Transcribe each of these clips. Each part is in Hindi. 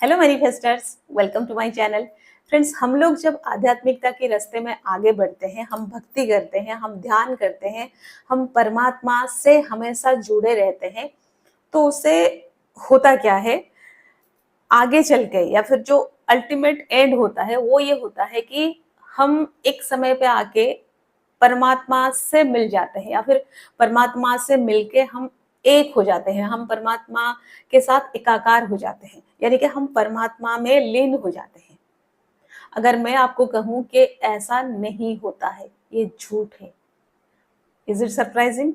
Hello manifesters, welcome to my channel. Friends, हम लोग जब आध्यात्मिकता के रास्ते में आगे बढ़ते हैं, हम भक्ति करते हैं, हम ध्यान करते हैं, हम परमात्मा से हमेशा जुड़े रहते हैं, तो उससे होता क्या है, आगे चल के या फिर जो अल्टीमेट एंड होता है वो ये होता है कि हम एक समय पे आके परमात्मा से मिल जाते हैं या फिर परमात्मा से मिलके हम एक हो जाते हैं, हम परमात्मा के साथ एकाकार हो जाते हैं, यानी कि हम परमात्मा में लीन हो जाते हैं। अगर मैं आपको कहूं कि ऐसा नहीं होता है, ये झूठ है। Is it surprising?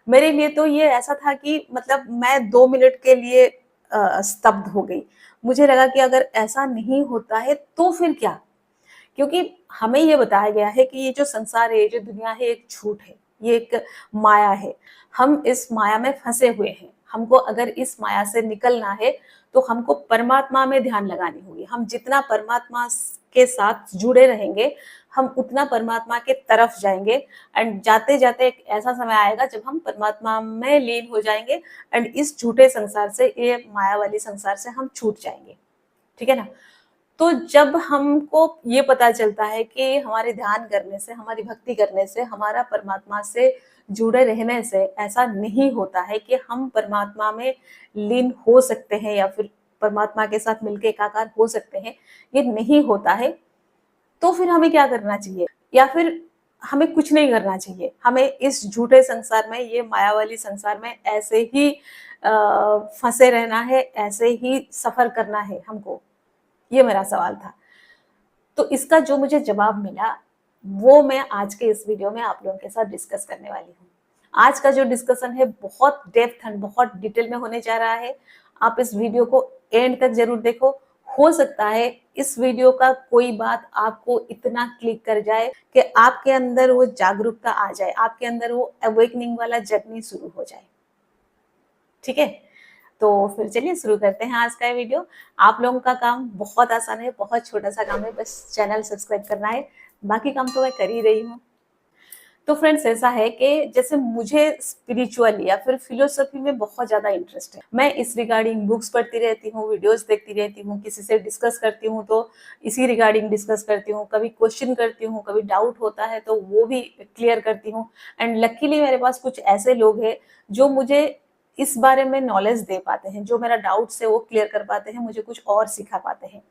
मेरे लिए तो ये ऐसा था कि मतलब मैं 2 मिनट के लिए स्तब्ध हो गई। मुझे लगा कि अगर ऐसा नहीं होता है तो फिर क्या? क्योंकि हमें ये बताया गया है कि ये जो संसार है, ये जो दुनिया है, एक झूठ है, ये एक माया है। हम इस माया में फंसे हुए हैं। हमको अगर इस माया से निकलना है तो हमको परमात्मा में ध्यान लगानी होगी। हम जितना परमात्मा के साथ जुड़े रहेंगे, हम उतना परमात्मा के तरफ जाएंगे। एंड जाते जाते एक ऐसा समय आएगा जब हम परमात्मा में लीन हो जाएंगे एंड इस झूठे संसार से, ये माया वाली संसार से हम छूट जाएंगे। ठीक है ना? तो जब हमको ये पता चलता है कि हमारे ध्यान करने से, हमारी भक्ति करने से, हमारा परमात्मा से जुड़े रहने से ऐसा नहीं होता है कि हम परमात्मा में लीन हो सकते हैं या फिर परमात्मा के साथ मिलकर एकाकार हो सकते हैं, ये नहीं होता है, तो फिर हमें क्या करना चाहिए? या फिर हमें कुछ नहीं करना चाहिए। हमें इस झूठे संसार में, ये माया वाली संसार में ऐसे ही फंसे रहना है, ऐसे ही सफर करना है हमको। ये मेरा सवाल था। तो इसका जो मुझे जवाब मिला, वो मैं आज के इस वीडियो में आप लोगों के साथ डिस्कस करने वाली हूँ। आज का जो डिस्कशन है बहुत डेप्थ एंड बहुत डिटेल में होने जा रहा है। आप इस वीडियो को एंड तक जरूर देखो। हो सकता है इस वीडियो का कोई बात आपको इतना क्लिक कर जाए कि आपके अंदर वो जागरूकता आ जाए, आपके अंदर वो अवेकनिंग वाला जर्नी शुरू हो जाए। ठीक है? तो फिर चलिए शुरू करते हैं आज का ये वीडियो। आप लोगों का काम बहुत आसान है, बहुत छोटा सा काम है, बस चैनल सब्सक्राइब करना है। बाकी काम तो मैं कर ही रही हूँ। तो फ्रेंड्स, ऐसा है कि जैसे मुझे स्पिरिचुअल या फिर फिलोसफी में बहुत ज़्यादा इंटरेस्ट है। मैं इस रिगार्डिंग बुक्स पढ़ती रहती हूँ, वीडियोस देखती रहती हूँ, किसी से डिस्कस करती हूँ तो इसी रिगार्डिंग डिस्कस करती हूँ, कभी क्वेश्चन करती हूँ, कभी डाउट होता है तो वो भी क्लियर करती हूँ। एंड लकीली मेरे पास कुछ ऐसे लोग हैं जो मुझे इस बारे में नॉलेज दे पाते हैं, जो मेरा डाउट्स है वो क्लियर कर पाते हैं, मुझे कुछ और सिखा पाते हैं।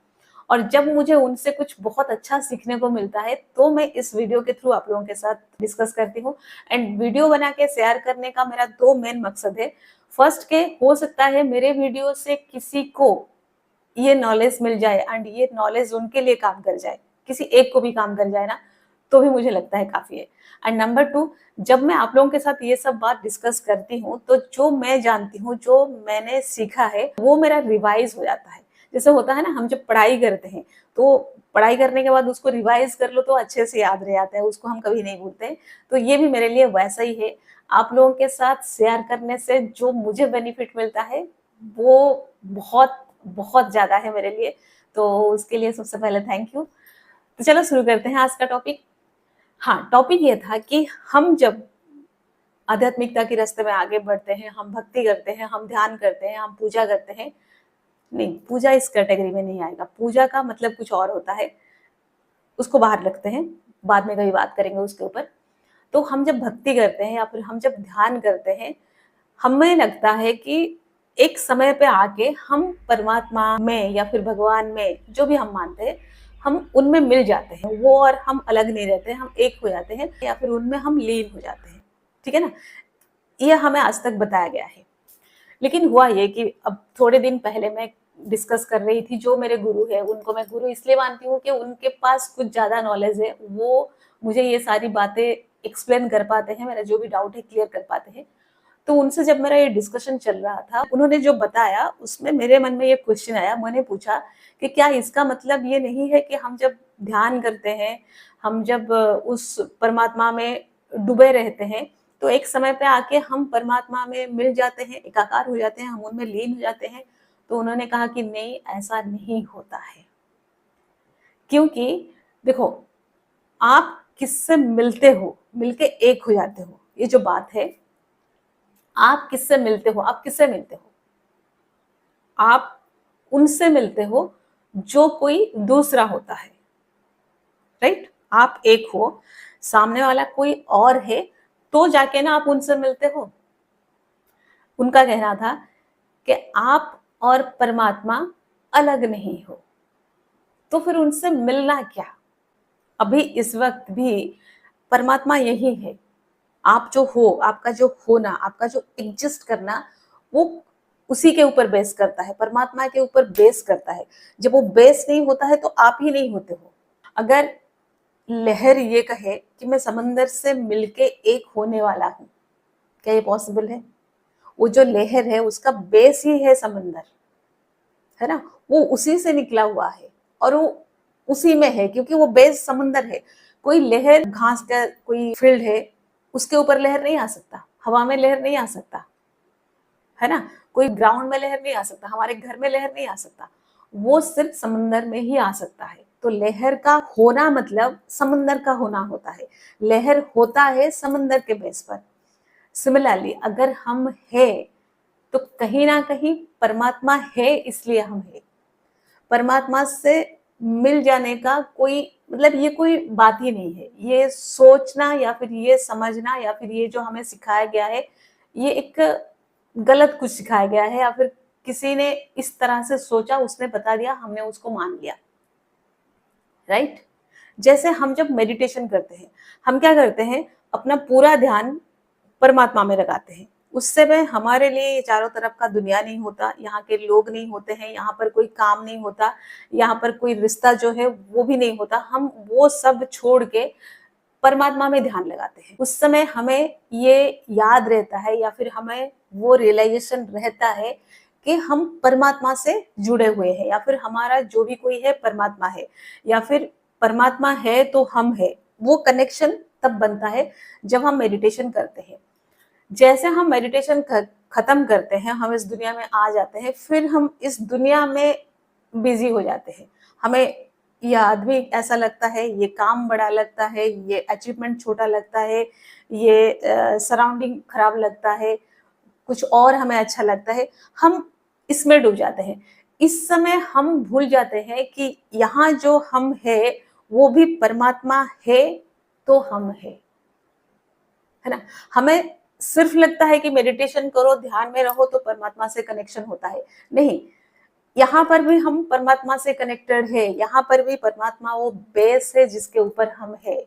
और जब मुझे उनसे कुछ बहुत अच्छा सीखने को मिलता है तो मैं इस वीडियो के थ्रू आप लोगों के साथ डिस्कस करती हूँ। एंड वीडियो बना के शेयर करने का मेरा 2 मेन मकसद है। फर्स्ट के, हो सकता है मेरे वीडियो से किसी को ये नॉलेज मिल जाए एंड ये नॉलेज उनके लिए काम कर जाए, किसी एक को भी काम कर जाए ना, तो भी मुझे लगता है काफी है। एंड नंबर 2, जब मैं आप लोगों के साथ ये सब बात डिस्कस करती हूँ तो जो मैं जानती हूँ, जो मैंने सीखा है, वो मेरा रिवाइज हो जाता है। जैसे होता है ना, हम जब पढ़ाई करते हैं तो पढ़ाई करने के बाद उसको रिवाइज कर लो तो अच्छे से याद रह जाता है, उसको हम कभी नहीं भूलते। तो ये भी मेरे लिए वैसा ही है। आप लोगों के साथ शेयर करने से जो मुझे बेनिफिट मिलता है वो बहुत बहुत ज्यादा है मेरे लिए। तो उसके लिए सबसे पहले थैंक यू। तो चलो शुरू करते हैं आज का टॉपिक। हाँ, टॉपिक ये था कि हम जब आध्यात्मिकता के रास्ते में आगे बढ़ते हैं, हम भक्ति करते हैं, हम ध्यान करते हैं, हम पूजा करते हैं। नहीं, पूजा इस कैटेगरी में नहीं आएगा। पूजा का मतलब कुछ और होता है, उसको बाहर रखते हैं, बाद में कभी बात करेंगे उसके ऊपर। तो हम जब भक्ति करते हैं या फिर हम जब ध्यान करते हैं, हमें लगता है कि एक समय पे आके हम परमात्मा में या फिर भगवान में, जो भी हम मानते हैं, हम उनमें मिल जाते हैं। वो और हम अलग नहीं रहते, हम एक हो जाते हैं या फिर उनमें हम लीन हो जाते हैं। ठीक है ना? ये हमें आज तक बताया गया है। लेकिन हुआ ये कि अब थोड़े दिन पहले मैं डिस्कस कर रही थी, जो मेरे गुरु है उनको मैं गुरु इसलिए मानती हूँ कि उनके पास कुछ ज्यादा नॉलेज है। वो मुझे ये सारी बातें एक्सप्लेन कर पाते हैं, मेरा जो भी डाउट है क्लियर कर पाते हैं। तो उनसे जब मेरा ये डिस्कशन चल रहा था, उन्होंने जो बताया उसमें मेरे मन में ये क्वेश्चन आया। मैंने पूछा कि क्या इसका मतलब ये नहीं है कि हम जब ध्यान करते हैं, हम जब उस परमात्मा में डूबे रहते हैं, तो एक समय पे आके हम परमात्मा में मिल जाते हैं, एकाकार हो जाते हैं, हम उनमें लीन हो जाते हैं? तो उन्होंने कहा कि नहीं, ऐसा नहीं होता है। क्योंकि देखो, आप किससे मिलते हो, मिलके एक हो जाते हो, ये जो बात है, आप किससे मिलते हो, आप किससे मिलते हो? आप उनसे मिलते हो जो कोई दूसरा होता है, राइट? आप एक हो, सामने वाला कोई और है, तो जाके ना आप उनसे मिलते हो। उनका कहना था कि आप और परमात्मा अलग नहीं हो, तो फिर उनसे मिलना क्या? अभी इस वक्त भी परमात्मा यही है। आप जो हो, आपका जो होना, आपका जो एग्जिस्ट करना, वो उसी के ऊपर बेस करता है, परमात्मा के ऊपर बेस करता है। जब वो बेस नहीं होता है तो आप ही नहीं होते हो। अगर लहर ये कहे कि मैं समंदर से मिलके एक होने वाला हूं, क्या ये पॉसिबल है? वो जो लहर है उसका बेस ही है समंदर, है ना? वो उसी से निकला हुआ है और वो उसी में है, क्योंकि वो बेस समंदर है। कोई लहर, घास का कोई फील्ड है, उसके ऊपर लहर नहीं आ सकता, हवा में लहर नहीं आ सकता, है ना? कोई ग्राउंड में लहर नहीं आ सकता, हमारे घर में लहर नहीं आ सकता, वो सिर्फ समंदर में ही आ सकता है। तो लहर का होना मतलब समंदर का होना होता है। लहर होता है समंदर के बेस पर। सिमिलरली अगर हम है तो कहीं ना कहीं परमात्मा है, इसलिए हम है। परमात्मा से मिल जाने का कोई मतलब ये कोई बात ही नहीं है। ये सोचना या फिर ये समझना या फिर ये जो हमें सिखाया गया है, ये एक गलत कुछ सिखाया गया है, या फिर किसी ने इस तरह से सोचा, उसने बता दिया, हमने उसको मान लिया, राइट? जैसे हम जब मेडिटेशन करते हैं, हम क्या करते हैं, अपना पूरा ध्यान परमात्मा में लगाते हैं। उस समय हमारे लिए ये चारों तरफ का दुनिया नहीं होता, यहाँ के लोग नहीं होते हैं, यहाँ पर कोई काम नहीं होता, यहाँ पर कोई रिश्ता जो है वो भी नहीं होता। हम वो सब छोड़ के परमात्मा में ध्यान लगाते हैं। उस समय हमें ये याद रहता है या फिर हमें वो रियलाइजेशन रहता है कि हम परमात्मा से जुड़े हुए हैं, या फिर हमारा जो भी कोई है परमात्मा है, या फिर परमात्मा है तो हम है। वो कनेक्शन तब बनता है जब हम मेडिटेशन करते हैं। जैसे हम मेडिटेशन खत्म करते हैं, हम इस दुनिया में आ जाते हैं, फिर हम इस दुनिया में बिजी हो जाते हैं। हमें ये आदमी ऐसा लगता है, ये काम बड़ा लगता है, ये अचीवमेंट छोटा लगता है, ये सराउंडिंग खराब लगता है, कुछ और हमें अच्छा लगता है, हम इसमें डूब जाते हैं। इस समय हम भूल जाते हैं कि यहाँ जो हम है वो भी परमात्मा है, तो हम है ना? हमें सिर्फ लगता है कि मेडिटेशन करो, ध्यान में रहो तो परमात्मा से कनेक्शन होता है। नहीं, यहाँ पर भी हम परमात्मा से कनेक्टेड है, यहाँ पर भी परमात्मा वो बेस है जिसके ऊपर हम है।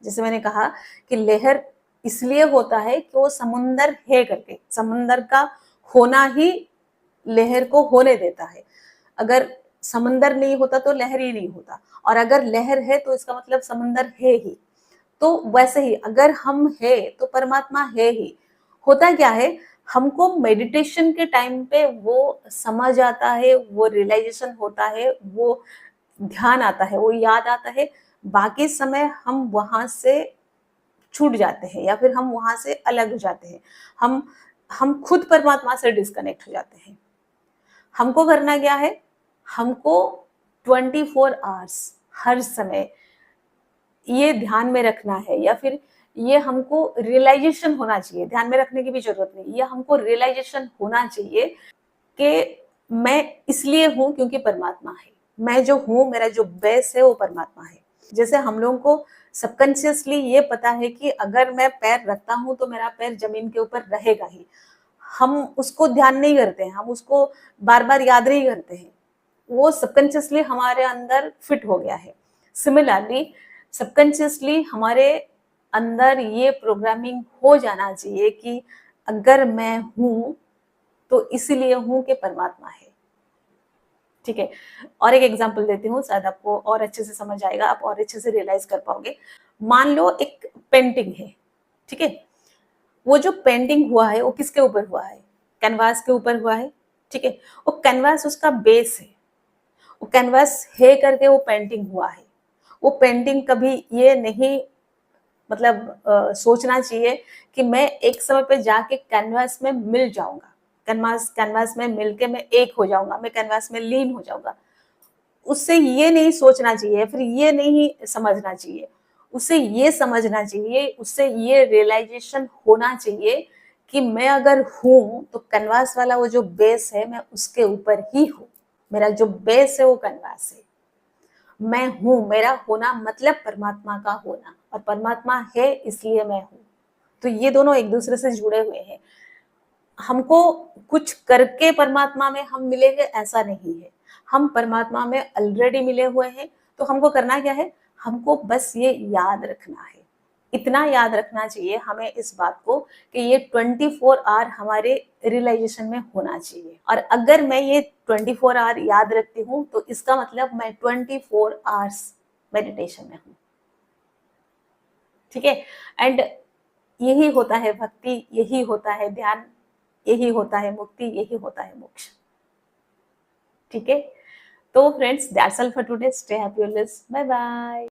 जैसे मैंने कहा कि लहर इसलिए होता है कि वो समुंदर है करके, समुंदर का होना ही लहर को होने देता है। अगर समंदर नहीं होता तो लहर ही नहीं होता, और अगर लहर है तो इसका मतलब समंदर है ही। तो वैसे ही अगर हम है तो परमात्मा है ही। होता क्या है, हमको मेडिटेशन के टाइम पे वो समझ आता है, वो रियलाइजेशन होता है, वो ध्यान आता है, वो याद आता है। बाकी समय हम वहां से छूट जाते हैं या फिर हम वहां से अलग हो जाते हैं। हम खुद परमात्मा से डिस्कनेक्ट हो जाते हैं। हमको करना क्या है, हमको 24 आवर्स हर समय ये ध्यान में रखना है, या फिर ये हमको रियलाइजेशन होना चाहिए। ध्यान में रखने की भी जरूरत नहीं, ये हमको रियलाइजेशन होना चाहिए कि मैं इसलिए हूं क्योंकि परमात्मा है। मैं जो हूं, मेरा जो बेस है वो परमात्मा है। जैसे हम लोगों को सबकॉन्शियसली ये पता है कि अगर मैं पैर रखता हूं तो मेरा पैर जमीन के ऊपर रहेगा ही। हम उसको ध्यान नहीं करते हैं, हम उसको बार बार याद नहीं करते हैं, वो सबकॉन्शियसली हमारे अंदर फिट हो गया है। सिमिलरली सबकॉन्शियसली हमारे अंदर ये प्रोग्रामिंग हो जाना चाहिए कि अगर मैं हूं तो इसलिए हूं कि परमात्मा है। ठीक है, और एक एग्जांपल देती हूँ, शायद आपको और अच्छे से समझ आएगा, आप और अच्छे से रियलाइज कर पाओगे। मान लो एक पेंटिंग है, ठीक है? वो जो पेंटिंग हुआ है वो किसके ऊपर हुआ है? कैनवास के ऊपर हुआ है, ठीक है? वो कैनवास उसका बेस है, वो कैनवास है करके वो पेंटिंग हुआ है। वो पेंटिंग कभी ये नहीं मतलब सोचना चाहिए कि मैं एक समय पे जाके कैनवास में मिल जाऊंगा, कैनवास कैनवास में मिलके मैं एक हो जाऊंगा, मैं कैनवास में लीन हो जाऊंगा। उससे ये नहीं सोचना चाहिए, फिर ये नहीं समझना चाहिए। उसे ये समझना चाहिए, उससे ये रियलाइजेशन होना चाहिए कि मैं अगर हूं तो कैनवास वाला वो जो बेस है, मैं उसके ऊपर ही हूं। मेरा जो बेस है वो कैनवास है। मैं हूं, मेरा होना मतलब परमात्मा का होना, और परमात्मा है इसलिए मैं हूं। तो ये दोनों एक दूसरे से जुड़े हुए हैं। हमको कुछ करके परमात्मा में हम मिलेंगे ऐसा नहीं है। हम परमात्मा में ऑलरेडी मिले हुए हैं। तो हमको करना क्या है, हमको बस ये याद रखना है। इतना याद रखना चाहिए हमें इस बात को कि ये 24 आवर हमारे रियलाइजेशन में होना चाहिए। और अगर मैं ये 24 आवर याद रखती हूँ तो इसका मतलब मैं 24 आवर्स मेडिटेशन में हूँ। ठीक है। एंड यही होता है भक्ति, यही होता है ध्यान, यही होता है मुक्ति, यही होता है मोक्ष। ठीक है। तो friends, that's all for today. Stay happy always. Bye bye.